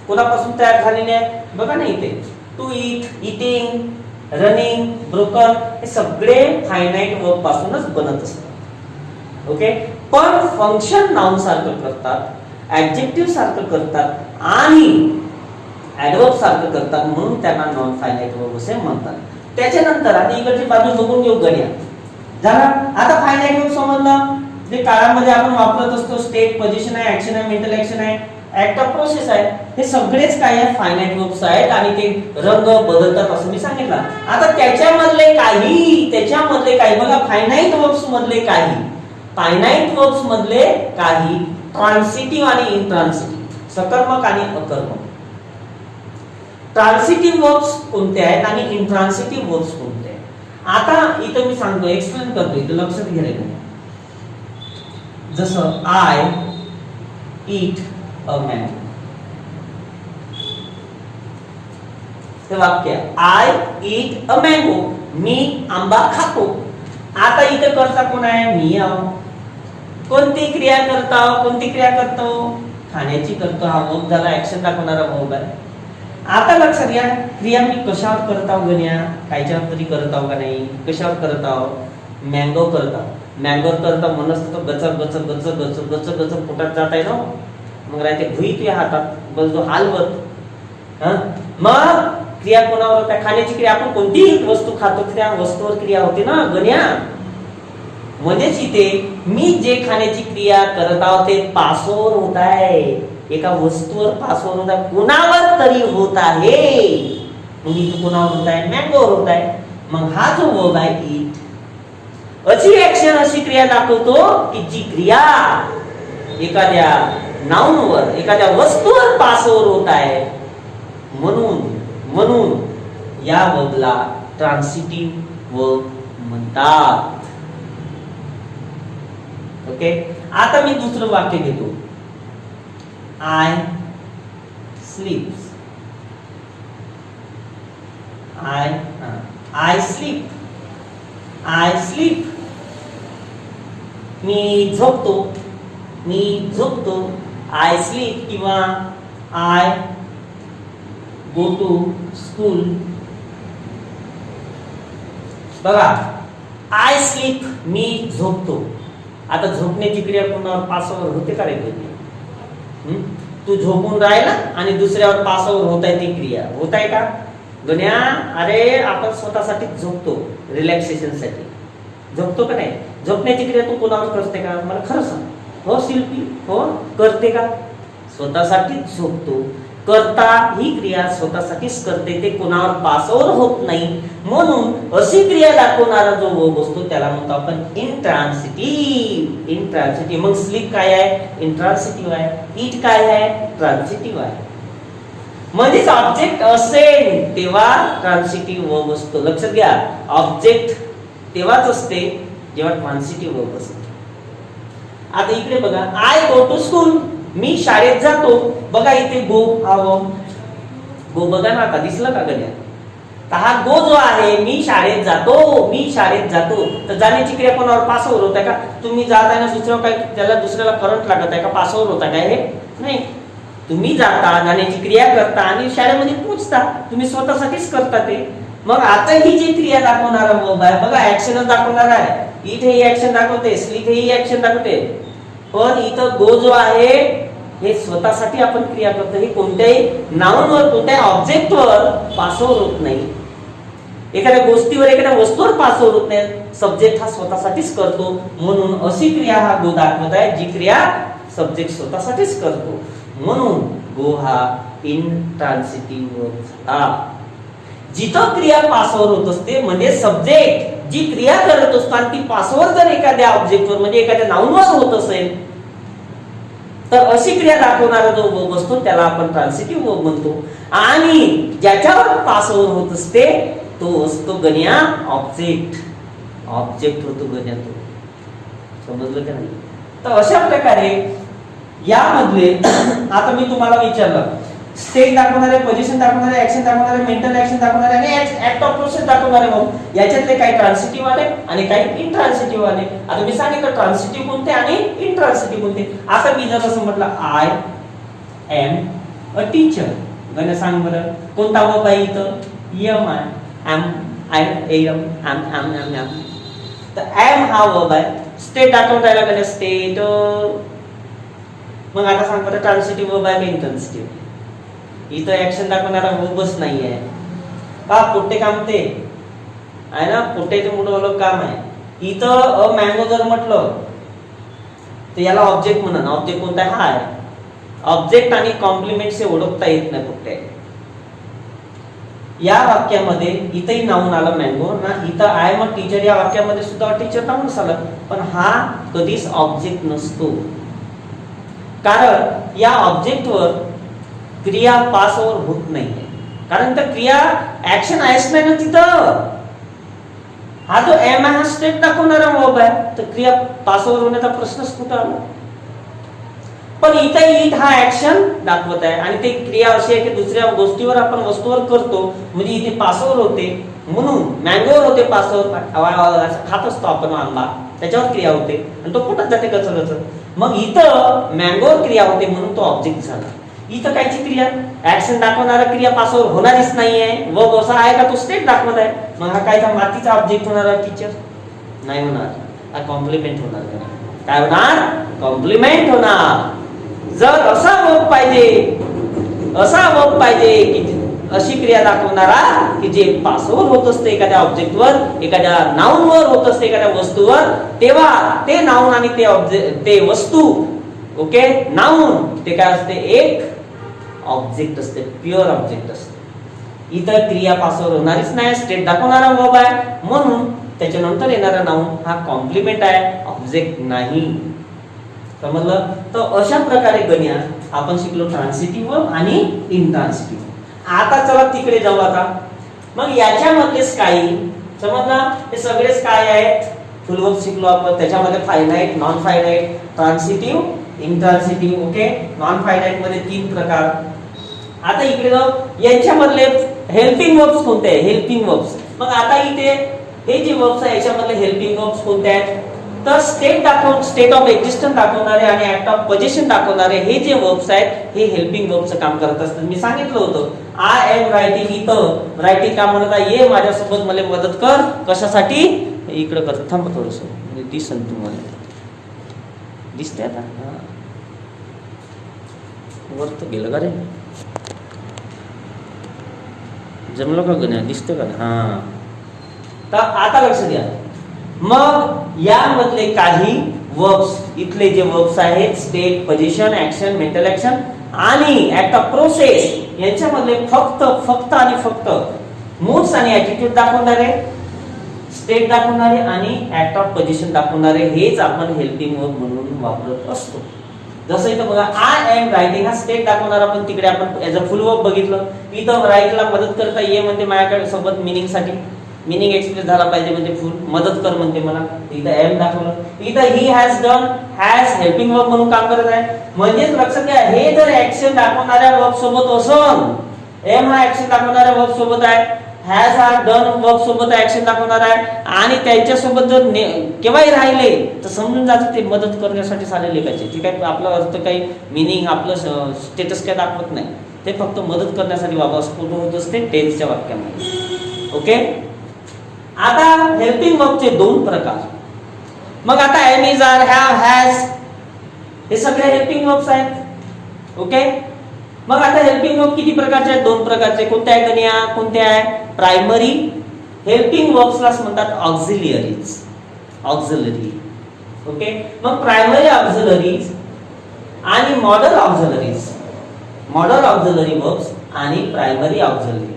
कोणापासून तयार झालेले आहे? बघा ना इथे, to eat, eating, running, broken, हे सगळे फायनाइट वर्ब पासूनच बनत असतात. ओके, पण फंक्शन नाउन सारखं करतात, ऍडजेक्टिव्ह सारखं करतात आणि ऍडवर्ब सारखं करतात, म्हणून त्यांना नॉन फायनाइट वर्ब असे म्हणतात. त्याच्यानंतर आता इकडची बाजू बघून घेऊ गड्या. झाला. आता फायनाइट वर्ब समजलं. जे काळामध्ये आपण वापरत असतो, स्टेट, पोझिशन आहे, ऍक्शन आहे, मेंटल ऍक्शन आहे, ऍक्ट ऑफ प्रोसेस आहे, हे सगळेच काय आहे? फायनाइट वर्ब्स आहेत आणि ते रंग बदलतात असं मी सांगितलं. आता त्याच्यामधले काही बघा, फायनाइट वर्ब्स मधले काही, फायनाइट वर्ब्स मधले काही ट्रान्सिटिव्ह आणि इनट्रान्सिटिव्ह, सकर्मक आणि अकर्मक. ट्रान्सिटिव्ह वर्ब्स कोणते आहेत आणि इनट्रान्सिटिव्ह वर्ब्स कोणते आहेत? आता इथं मी सांगतो, एक्सप्लेन करतो, इथं लक्षात घ्यायला. जसं आय ईट अ मँगो, हे वाक्य, आय ईट अ मँगो, मी आंबा खातो. आता इथं करता कोण आहे? मी आहो. कोणती क्रिया करतो? खाण्याची करतो. हा वर्ब झाला, ऍक्शन दाखवणारा वर्ब आहे. आता लक्षात घ्या, क्रिया मी कशावर करत आहो गण्या? कायच्यावर तरी करत आहो का नाही? कशावर करत आहो? मँगो करत आहो. मँगो करता म्हणत तो गच पोटात जात आहे ना, मग राहते भुई तुझ्या हातात, बस जो हालवत. मग क्रिया कोणावर होत आहे? खाण्याची क्रिया. आपण कोणतीही वस्तू खातो त्या वस्तूवर क्रिया होते ना गण्या. म्हणजेच इथे मी जे खाण्याची क्रिया करत आहोत ते पासोवर होत आहे, एका वस्तूवर पासवर होत आहे, कोणावर तरी होत आहे. मग इथे कोणावर होत आहे? मँगोवर होत आहे. मग हा जो वर्ब आहे ईट, अशी ऍक्शन, अशी क्रिया दाखवतो की जी क्रिया एखाद्या नाउनवर, एखाद्या वस्तूवर पासवर होत आहे. म्हणून या वर्बला ट्रान्सिटिव्ह वर्ब म्हणतात. ओके, आता मी दुसरं वाक्य घेतो. आय स्लीप्स, आय स्लीप, मी झोपतो, आय स्लीप, किंवा आय गो टू स्कूल. बघा, आय स्लीप, मी झोपतो. आता झोपण्याची क्रिया कोणावर? पासावर होते का रे? तू झोपून राहिला आणि दुसऱ्यावर पासावर होत आहे ती क्रिया, होत आहे का गण्या? अरे आपण स्वतःसाठी झोपतो, रिलॅक्सेशन साठी झोपतो का नाही? झोपण्याची क्रिया तू कोणावर करते का? मला खरं सांग. हो शिल्पी, हो करते का? स्वतःसाठीच झोपतो. करता ही क्रिया स्वतःसाठीच करते, ते कोणावर पासावर होत नाही. म्हणून अशी क्रिया दाखवणारा जो वर्ब असतो त्याला म्हणतो आपण इंट्रान्सिटिव्ह. मग स्लीप काय आहे? इंट्रान्सिटिव्ह आहे. ईट काय आहे? ट्रान्सिटिव्ह आहे. म्हणजे ऑब्जेक्ट असेल तेव्हा ट्रान्सिटिव्ह वर्ब असतो. लक्षात घ्या, ऑब्जेक्ट तेव्हाच असते जेव्हा ट्रान्सिटिव्ह वर्ब असते. आता इकडे बघा, आय गो टू स्कूल, मी शाळेत जातो. बघा इथे गो हा गो बघा ना, आता दिसलं का गड्या? तर हा गो जो आहे, मी शाळेत जातो, मी शाळेत जातो. तर जाण्याची क्रिया कोणावर? पासवर होत आहे का? तुम्ही जात आहे ना, दुसऱ्यावर काय त्याला दुसऱ्याला करंट लागत आहे का? पासवर होता काय? हे नाही. तुम्ही जाता, जाण्याची क्रिया करता आणि शाळेमध्ये पोहोचता, तुम्ही स्वतःसाठीच करता ते. मग आता ही जी क्रिया दाखवणारा वर्ब आहे बघा, ऍक्शनच दाखवणार आहे. इथे ही ऍक्शन दाखवते, स्लीप ही ऍक्शन दाखवते, पण इथं गो जो आहे हे स्वतःसाठी आपण क्रिया करतो. हे कोणत्याही नाउनवर, कोणत्याही ऑब्जेक्टवर पासवर होत नाही. एखाद्या गोष्टीवर, एखाद्या वस्तूवर पासवर होत नाही. सब्जेक्ट हा स्वतःसाठीच करतो, म्हणून अशी क्रिया हा गो दाखवत आहे जी क्रिया सब्जेक्ट स्वतःसाठीच करतो. म्हणून गो हा इंट्रान्सिटिव्ह वर्ब झाला. जिथं क्रिया पासवर होत असते म्हणजे सब्जेक्ट जी क्रिया करत असतो आणि ती पासवर जर एखाद्या ऑब्जेक्टवर म्हणजे एखाद्या नाउनवर होत असेल तर अशी क्रिया दाखवणारा जो वर्ब असतो त्याला आपण ट्रान्सिटिव्ह वर्ब म्हणतो. आणि ज्याच्यावर पासवर होत असते तो असतो गण्या ऑब्जेक्ट. ऑब्जेक्ट होतो गण्या तो. समजलं का नाही? तर अशा प्रकारे यामधले आता मी तुम्हाला विचारलं, स्टेट दाखवणारे, पोझिशन दाखवणारे, ऍक्शन दाखवणारे, मेंटल ऍक्शन दाखवणारे आणि ऍक्ट ऑफ प्रोसेस दाखवणारे वर्ब, याच्यातले काही ट्रान्सिटिव्ह आले आणि काही इंट्रान्सिटिव्ह आले. आता मी सांगितलं ट्रान्सिटिव्ह कोणते आणि इंट्रान्सिटिव्ह कोणते. आता मी जर असं म्हटलं, आय एम अ टीचर, गण्या सांग बरं कोणता वर्ब आहे इथं? एम आहे. एम. तर एम हा वर्ब आहे. स्टेट दाखवता यायला गण्या स्टेट. मग आता सांग बरं ट्रान्सिटिव्ह वर्ब आहे का इंट्रान्सिटिव्ह? इथं ऍक्शन दाखवणारा वर्बच नाही आहे का? पोट्टे काम ते आहे ना, पोट्टेचं मोठं काम आहे. इथं अ मँगो जर म्हटलं तर याला ऑब्जेक्ट म्हणा. ऑब्जेक्ट कोणता आहे? हा आहे. ऑब्जेक्ट आणि कॉम्प्लिमेंट से ओळखता येत नाही पोट्टे. या वाक्यामध्ये इथंही नाऊन आलं मँगो ना, इथं आय एम अ टीचर या वाक्यामध्ये सुद्धा टीचर नाऊन आलं, पण हा कधीच ऑब्जेक्ट नसतो. कारण या ऑब्जेक्टवर क्रिया पासवर होत नाहीये, कारण तर क्रिया ऍक्शन आहेच नाही ना तिथं. हा जो एम आहे हा स्टेट दाखवणारा वर्ब आहे, तर क्रिया पासवर होण्याचा प्रश्नच कुठं आला? पण इथं हा ऍक्शन दाखवत आहे आणि ते क्रिया अशी आहे की दुसऱ्या गोष्टीवर आपण वस्तूवर करतो म्हणजे इथे पासवर होते. म्हणून मँगोवर होते पासवर, खात असतो आपण आंबा, त्याच्यावर क्रिया होते आणि तो पोटात जाते गचगच. मग इथं मँगोवर क्रिया होते म्हणून तो ऑब्जेक्ट झाला. इथं कायची क्रिया ऍक्शन दाखवणारा क्रिया पासवर होणारच नाहीये. वर्ब असा आहे का तो स्टेट दाखवत आहे. मग हा काय मातीचा ऑब्जेक्ट होणार टीचर? नाही होणार. हा कॉम्प्लिमेंट होणार. काय होणार? कॉम्प्लिमेंट होणार. जर असा वर्ब पाहिजे की अशी क्रिया दाखवणारा की जे पासवर होत असते एखाद्या ऑब्जेक्टवर, एखाद्या नाउनवर होत असते एखाद्या वस्तूवर, तेव्हा ते नाउन आणि ते ऑब्जेक्ट, ते वस्तू, ओके, नाउन ते काय असते? एक ऑब्जेक्ट असते, प्युअर ऑब्जेक्ट असते. इतर क्रिया पासवर होणारीच नाही, स्टेट दाखवणारा वर्ब आहे म्हणून त्याच्यानंतर येणारा नाउन हा कॉम्प्लिमेंट आहे, ऑब्जेक्ट नाही. समजलं? तर अशा प्रकारे गण्या आपण शिकलो ट्रान्सिटिव्ह वर्ब आणि इंट्रान्सिटिव्ह. आता चला तिकडे जाऊ. आता मग याच्यामधलेच काही समजलं, हे सगळेच काय आहेत? फुल वर्ब शिकलो आपण. त्याच्यामध्ये finite, non finite, transitive, intransitive. Okay, non finite मध्ये 3 प्रकार. आता इकडे जाऊ. यांच्यामधले हेल्पिंग वर्ब्स कोणते आहेत? Helping verbs. मग आता इथे हे जे वर्ब्स आहे याच्यामधले हेल्पिंग वर्ब्स कोणते आहेत? तर स्टेट ऑफ एक्झिस्टन्स दाखवणारे आणि ऍक्ट ऑफ पोझिशन दाखवणारे हे जे वर्ब्स आहेत हे हेल्पिंग वर्बचं काम करत असतात. मी सांगितलं होतं आय एम रायटिंग. इथं रायटिंग काम म्हणत आहे, ये माझ्यासोबत मला मदत कर. कशासाठी? इकडे कर. थांब थोडस, दिसन तुम्हाला दिसते आता. वर तर गेलं का रे? जमलं का गण्या? दिसतं का? हा. तर आता लक्ष द्या. मग यामधले काही वर्ब्स, इथले जे वर्ब्स आहेत state, position, action, mental action आणि ऍक्ट ऑफ प्रोसेस, यांच्यामधले फक्त आणि फक्त मूड्स आणि ऍटिट्यूड दाखवणारे, स्टेट दाखवणारे आणि ऍक्ट ऑफ पोझिशन दाखवणारे हेच आपण हेल्पिंग वर्ब म्हणून वापरत असतो. जसं इथं बघा आय एम रायटिंग हा स्टेट दाखवणारा, पण तिकडे आपण ऍज अ फुल वर्ब बघितलं. इथं राईटला मदत करता ये म्हणते माझ्याकडे सोबत मिनिंग साठी. मिनिंग एक्सप्रेस झाला पाहिजे म्हणजे फुल मदत कर म्हणते मला. इथं एम दाखवलं. इथं he has done, has helping verb म्हणून काम करत आहे. म्हणजेच लक्षात घ्या, हे जर ऍक्शन दाखवणाऱ्या वर्ब सोबत असन, एम हा ऍक्शन दाखवणाऱ्या वर्ब सोबत आहे, हॅज हा डन वर्ब सोबत ऍक्शन दाखवणार आहे आणि त्यांच्या सोबत जर केव्हाही राहिले तर समजून जातं ते मदत करण्यासाठी आलेले पाहिजे. ठीक आहे, आपला अर्थ काही मिनिंग आपलं स्टेटस काय दाखवत नाही, ते फक्त मदत करण्यासाठी वापर होत असते टेन्सच्या वाक्यामध्ये. ओके, आता हेल्पिंग वर्बचे दोन प्रकार. मग आता am, is, are, have, has हे सगळे हेल्पिंग वर्ब्स आहेत. ओके, मग आता हेल्पिंग वर्ब किती प्रकारचे आहेत? दोन प्रकारचे. कोणत्या आहे कन्या? कोणत्या आहे? प्रायमरी हेल्पिंग वर्ब्सला म्हणतात ऑक्झिलियरीज. ऑक्झिलरी. ओके, मग प्रायमरी ऑक्झिलरीज आणि modal auxiliaries. Modal auxiliary verbs आणि primary auxiliary.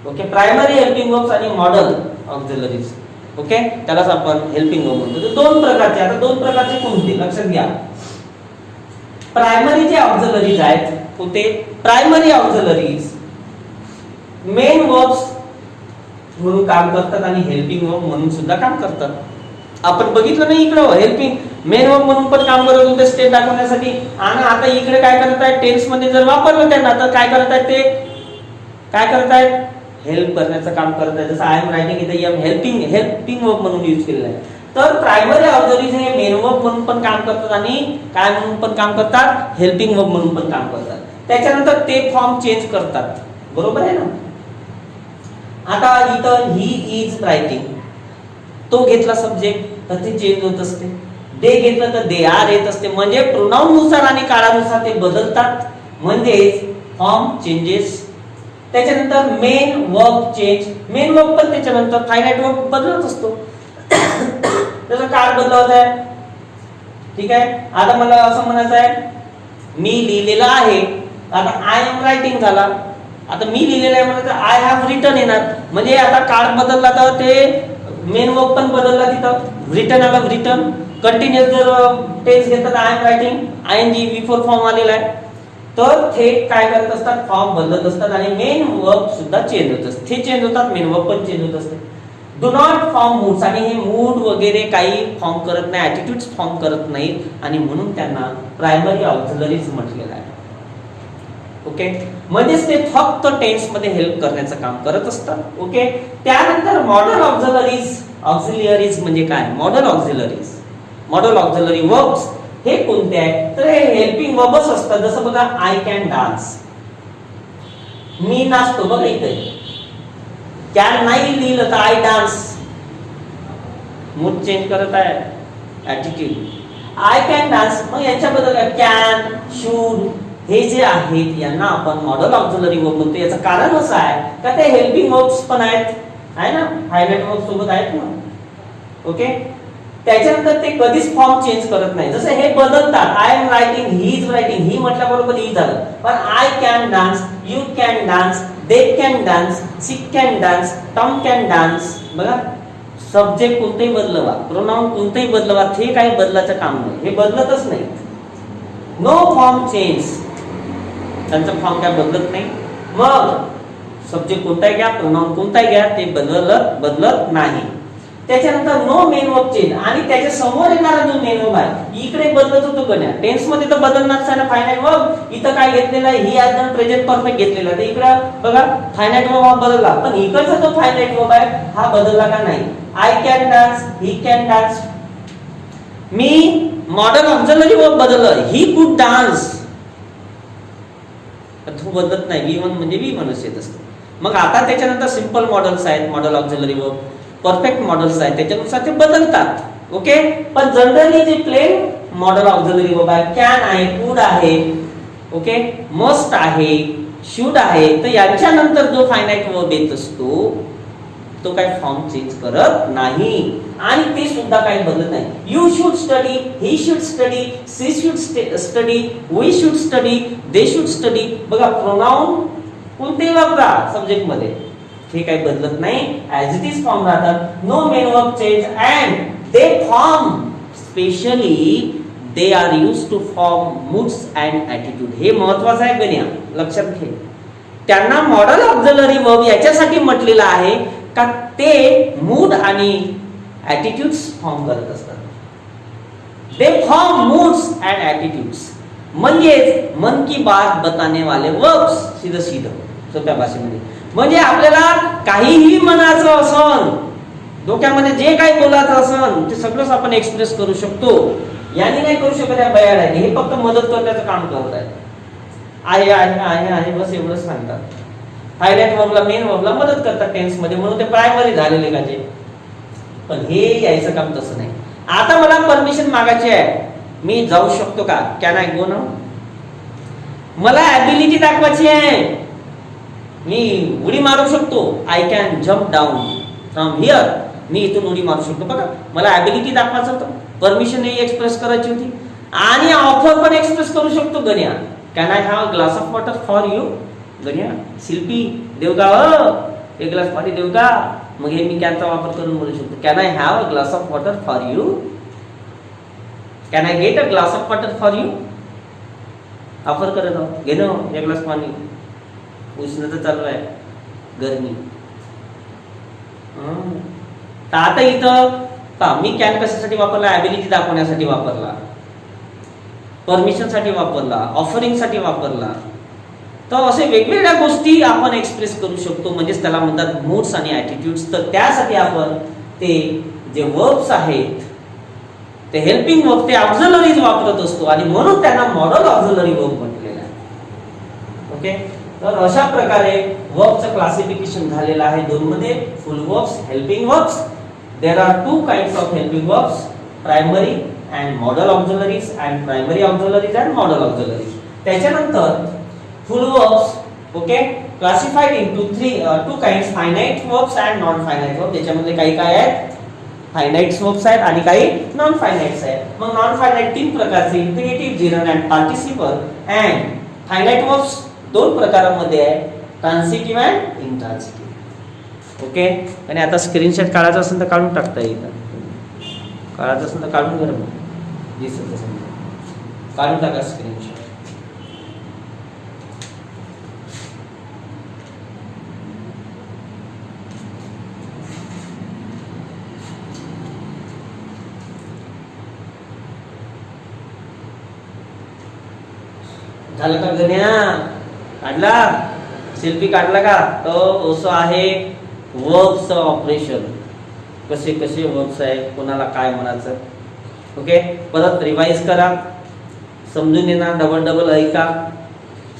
Okay, primary helping verbs आणि मॉडल ऑक्झिलरीज. ओके, त्यालाच आपण हेल्पिंग वर्ब म्हणतो. दोन प्रकारचे. आता दोन प्रकारचे कोणते लक्षात घ्या. प्रायमरी जे ऑक्झिलरीज आहेत कोणते? प्रायमरी ऑक्झिलरीज मेन वर्ब्स म्हणून काम करतात आणि हेल्पिंग वर्ब म्हणून सुद्धा काम करतात. आपण बघितलं नाही इकडं हेल्पिंग मेन वर्ब म्हणून पण काम करत होते स्टेट दाखवण्यासाठी, आणि आता इकडे काय करत आहेत? टेन्स मध्ये जर वापरलं त्यांना तर काय करत आहेत? ते काय करत आहेत? हेल्प करण्याचं काम करत आहेत. जसं आय एम रायटिंग इथे एम हेल्पिंग वर्ब म्हणून यूज केलेलं आहे. तर प्रायमरी ऑक्झिलरीज हे मेन वर्ब म्हणून पण काम करतात आणि काय म्हणून पण काम करतात? हेल्पिंग वर्ब म्हणून पण काम करतात. त्याच्यानंतर ते फॉर्म चेंज करतात. बरोबर आहे ना? आता इथं ही इज रायटिंग, तो घेतला सब्जेक्ट तर ते चेंज होत असते. दे घेतलं तर दे आर येत असते. म्हणजे प्रोनाउन नुसार आणि काळानुसार ते बदलतात, म्हणजेच फॉर्म चेंजेस. त्याच्यानंतर main verb change. Main verb पण त्याच्यानंतर फायनाइट वर्ब बदलत असतो. त्याचा काळ बदलत आहे. ठीक आहे, आता मला असं म्हणायचं आहे मी लिहिलेलं आहे. आता आय एम रायटिंग झाला. आता मी लिहिलेलं आहे म्हणजे आय हॅव रिटन येणार. म्हणजे आता काळ बदलला तर ते मेन वर्ब पण बदलला. तिथं रिटन आला, रिटन. कंटिन्युअस जर टेन्स घेतात I am writing, आयएनजी before form आलेला आहे, तर ते काय करत असतात? फॉर्म बदलत असतात आणि मेन वर्ब सुद्धा चेंज होत असते. ते चेंज होतात, मेन वर्ब पण चेंज होत असते. डू नॉट फॉर्म मूड्स, आणि हे मूड वगैरे काही फॉर्म करत नाही, ऍटिट्यूड्स फॉर्म करत नाहीत आणि म्हणून त्यांना प्रायमरी ऑक्झिलरीज म्हटलेलं आहे. ओके, म्हणजेच ते फक्त टेन्स मध्ये हेल्प करण्याचं काम करत असतात. ओके, त्यानंतर मॉडल ऑक्झिलरीज. ऑक्झिलियरीज म्हणजे काय? Model auxiliaries, modal auxiliary verbs हे कोणते आहेत? तर हे हेल्पिंग वर्ब्स असतात. जसं बघा आय कॅन डान्स, मी नाचतो. बघा इथे कॅन नाही लिहिलं तर आय डान्स, मूड चेंज करत आहे, ऍटिट्यूड. I can dance. मग याच्याबद्दल कॅन, शूड हे जे आहेत यांना आपण मॉडल ऑक्झिलरी वर्ब म्हणतो. याचं कारण असं आहे का ते हेल्पिंग वर्ब्स पण आहेत, आहे ना, फायनाइट वर्ब सोबत आहेत ना. ओके, त्याच्यानंतर ते कधीच फॉर्म चेंज करत नाही. जसं हे बदलतात. I am writing, he is writing, he म्हटल्याबरोबर ही झालं. पण I can dance, you can dance, they can dance, she can dance, Tom can dance. बघा सब्जेक्ट कोणतेही बदलवा, प्रोनाउन कोणतेही बदलवा, ते काही बदलाचं काम नाही, हे बदलतच नाही. नो फॉर्म चेंज, त्यांचं फॉर्म काय बदलत नाही. मग सब्जेक्ट कोणताही घ्या, प्रोनाउन कोणताही घ्या, ते बदलत नाही. त्याच्यानंतर नो मेन वर्ब चेंज, आणि त्याच्या समोर येणारा जो मेन वर्ब आहे इकडे बदलत होतो गण्या. टेन्स मध्ये तर बदलणारच आहे ना फायनाइट वर्ब. इथं काय घेतलेला आहे? He has done present perfect घेतलेला आहे. इकडे बघा फायनाइट वर्ब हा बदलला, पण इकडचा जो फायनाइट वर्ब आहे हा बदलला का नाही? I can dance, he can dance. Me model auxiliary verb बदललं, ही कुड डान्स, तो बदलत नाही. V1 म्हणजे V1च येत असतं. मग आता त्याच्यानंतर सिंपल मॉडेल्स आहेत, model auxiliary verb, perfect models आहेत, त्याच्यानुसार ते बदलतात. ओके, पण जनरली जे प्लेन मॉडल ऑक्झिलरी वर्ब आहे, कॅन आहे, कुड आहे, ओके, मस्ट आहे, शुड आहे, तर यांच्यानंतर जो फायनाइट वर्ब येत असतो तो काय फॉर्म चेंज करत नाही आणि ते सुद्धा काही बदलत नाही. You should study, he should study, she should study, we should study, they should study. बघा प्रोनाउन कोणतेही वापरा सब्जेक्ट मध्ये, हे काही बदलत नाही, ऍज इट इज फॉर्म राहतात. No main verb change and the form, specially they are used to form moods and attitude. हे महत्वाचं आहे गण्या, लक्षात घे. त्यांना मॉडल ऑक्झिलरी वर्ब याच्यासाठी म्हटलेलं आहे का ते मूड आणि ॲटिट्यूड्स फॉर्म करत असतात. They form moods and attitudes. म्हणजेच मन की बात बताने वाले वर्ब्स, सीधं सोप्या भाषेमध्ये. म्हणजे आपल्याला काहीही मनाचं असन, डोक्यामध्ये जे काही बोलायचं असन ते सगळंच आपण एक्सप्रेस करू शकतो. याने नाही करू शकत या बयाडाने, हे फक्त मदत करण्याचं काम करत आहे. आहे बस एवढंच सांगतात. हायलाइट वर्बला मेन वर्बला मदत करतात टेन्स मध्ये, म्हणून ते प्रायमरी झालेले का जे. पण हे यायचं काम तसं नाही. आता मला परमिशन मागायची आहे, मी जाऊ शकतो का? Can I go now? मला ॲबिलिटी दाखवायची आहे, मी उडी मारू शकतो. I can jump down from here. मी इथून उडी मारू शकतो. बघा, मला ॲबिलिटी दाखवायचं होतं, परमिशन एक्सप्रेस करायची होती, आणि ऑफर पण एक्सप्रेस करू शकतो. Ganya, can I have a glass of water for you? Ganya, Shilpi देऊ का? एक ग्लास पाणी देऊ का? मग हे मी कॅनचा वापर करून बोलू शकतो. Can I have a glass of water for you? Can I get a glass of water for you? Offer करत आहो, घे ना एक ग्लास पाणी, उष्णता चालू आहे, गरमी. तर आता इथं मी कॅन कशासाठी वापरला? ॲबिलिटी दाखवण्यासाठी वापरला, परमिशन साठी वापरला, ऑफरिंग साठी वापरला. तर असे वेगवेगळ्या गोष्टी आपण एक्सप्रेस करू शकतो, म्हणजेच त्याला म्हणतात मूड्स आणि ॲटिट्यूड्स. तर त्यासाठी आपण ते जे वर्ब्स आहेत ते हेल्पिंग वर्ब, ते ऑक्झिलरीज वापरत असतो, आणि म्हणून त्यांना मॉडल ऑक्झिलरी वर्ब म्हटलेलं आहे. ओके, तर अशा प्रकारे वर्बचं क्लासिफिकेशन झालेलं आहे दोन मध्ये, full verbs, helping verbs. There are two kinds of helping verbs, primary and modal auxiliaries, and primary auxiliaries and modal auxiliaries. त्याच्यानंतर full verbs, okay, classified into two kinds, finite verbs and non finite verb. त्याच्यामध्ये काही काय आहेत? Finite verbs आहेत आणि काही non फायनाइट्स आहेत. मग नॉन फायनाइट तीन प्रकारचे, infinitive, gerund and participle. And finite verbs दोन प्रकारांमध्ये आहे, ट्रान्सिटिव्ह अँड इंट्रान्सिटिव्ह. ओके, आणि आता स्क्रीनशॉट काढायचा असेल तर काढून टाकता येईल, काढायचं असेल तर काढून घ्या, दिसत असेल काढून टाका स्क्रीनशॉट. झालं का गण्या? काढला? शिल्पी काढला का? तो असं आहे वर्ब्स ऑपरेशन, कसे कसे वर्ब्स आहे, कोणाला काय म्हणायचं. ओके, परत रिवाइज करा, समजून येणार, डबल ऐका,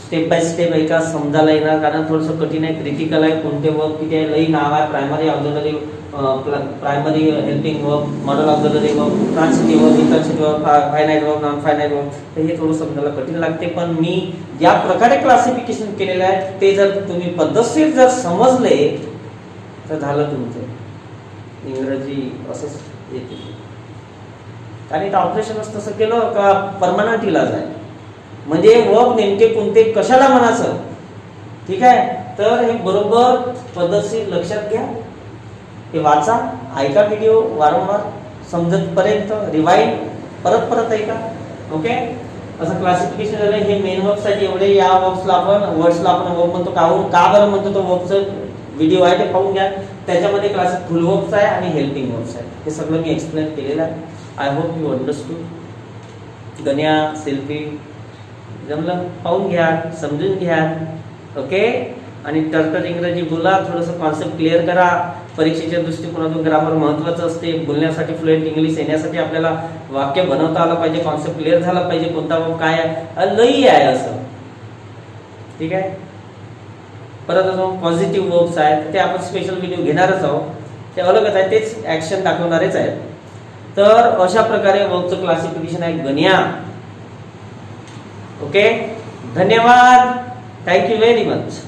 स्टेप बाय स्टेप ऐका, समजायला येणार. कारण थोडंसं कठीण आहे, क्रिटिकल आहे. कोणते वर्ब किती आहे, लई नाव आहे. Primary auxiliary, primary helping verb, modal auxiliary verb, transitive verb, intransitive verb, finite verb, non finite verb. तर हे थोडं समजायला कठीण लागते. पण मी ज्या प्रकारे क्लासिफिकेशन केलेलं आहे ते जर तुम्ही पद्धतशीर जर समजले तर झालं तुमचं इंग्रजी असंच येते. कारण इथं ऑपरेशनच तसं केलं का परमनंट इलाज आहे. म्हणजे वर्ब नेमके कोणते कशाला म्हणायचं, ठीक आहे. तर हे बरोबर पद्धतशीर लक्षात घ्या, हे वाचा, ऐका व्हिडिओ वारंवार समजत पर्यंत, रिवाइंड परत ऐका. ओके, असं क्लासिफिकेशन झालं. हे मेन वर्ब्ससाठी एवढे, या वर्ब्सला आपण वर्ड्सला आपण वर्ब म्हणतो, का बरं म्हणतो तो वर्बचं व्हिडिओ आहे ते पाहून घ्या. त्याच्यामध्ये क्लास फुल वर्ब्स आहे आणि हेल्पिंग वर्ब्स आहे, हे सगळं मी एक्सप्लेन केलेलं आहे. I hope you understood. Ganya, Shilpi, जमलं? पाहून घ्या, समजून घ्या. ओके, आणि टर्टर इंग्रजी बोला, थोडंसं कॉन्सेप्ट क्लिअर करा. परीक्षेच्या दृष्टिकोनातून ग्रामर महत्त्वाचं असते. बोलण्यासाठी, फ्लुएंट इंग्लिश येण्यासाठी आपल्याला वाक्य बनवता आलं पाहिजे, कॉन्सेप्ट क्लिअर झाला पाहिजे, कोणता वर्ब काय आहे, लई आहे असं, ठीक आहे. परत अजून पॉझिटिव्ह वर्ब्स आहेत, ते आपण स्पेशल व्हिडिओ घेणारच आहोत, ते अलगच आहे, तेच ॲक्शन दाखवणारेच आहेत. तर अशा प्रकारे वर्बचं क्लासिफिकेशन आहे गण्या. ओके, धन्यवाद, थँक यू व्हेरी मच.